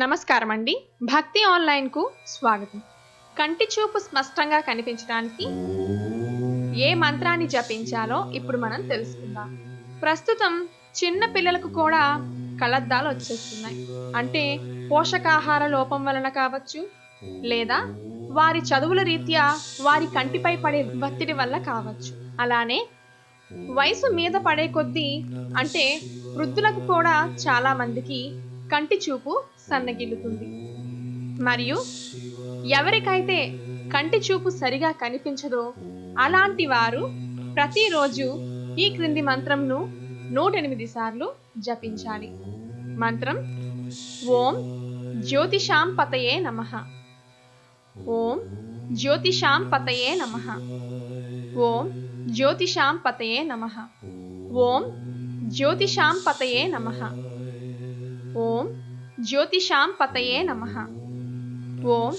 నమస్కారం అండి. భక్తి ఆన్లైన్కు స్వాగతం. కంటి చూపు స్పష్టంగా కనిపించడానికి ఏ మంత్రాన్ని జపించాలో ఇప్పుడు మనం తెలుసుకుందాం. ప్రస్తుతం చిన్న పిల్లలకు కూడా కళ్లద్దాలు వచ్చేస్తున్నాయి. అంటే పోషకాహార లోపం వలన కావచ్చు, లేదా వారి చదువుల రీత్యా వారి కంటిపై పడే ఒత్తిడి వల్ల కావచ్చు. అలానే వయసు మీద పడే కొద్దీ అంటే వృద్ధులకు కూడా చాలా మందికి కంటి చూపు సన్నగిల్లుతుంది. మరియు ఎవరికైతే కంటి చూపు సరిగా కనిపించదో అలాంటి వారు ప్రతిరోజు ఈ క్రింది మంత్రంను 108 సార్లు జపించాలి. మంత్రం: ఓం జ్యోతిషాం పతయే నమః. ఓం జ్యోతిషాం పతయే నమః. ఓం జ్యోతిషాం పతయే నమః. ఓం జ్యోతిషాం పతయే నమః. ఓం జ్యోతిషాం పతయే నమః. ఓం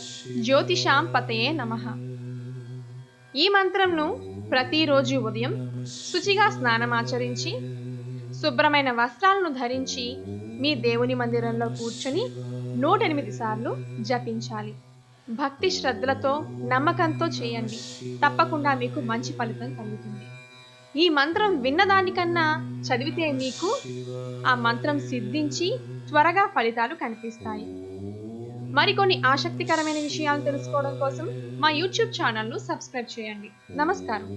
జ్యోతిషాం పతయే నమః. ఈ మంత్రంను ప్రతిరోజు ఉదయం శుచిగా స్నానమాచరించి శుభ్రమైన వస్త్రాలను ధరించి మీ దేవుని మందిరంలో కూర్చొని 108 సార్లు జపించాలి. భక్తి శ్రద్ధలతో నమ్మకంతో చేయండి. తప్పకుండా మీకు మంచి ఫలితం కలుగుతుంది. ఈ మంత్రం విన్నదానికన్నా చదివితే మీకు ఆ మంత్రం సిద్ధించి త్వరగా ఫలితాలు కనిపిస్తాయి. మరికొన్ని ఆసక్తికరమైన విషయాలు తెలుసుకోవడం కోసం మా యూట్యూబ్ ఛానల్ను సబ్స్క్రైబ్ చేయండి. నమస్కారం.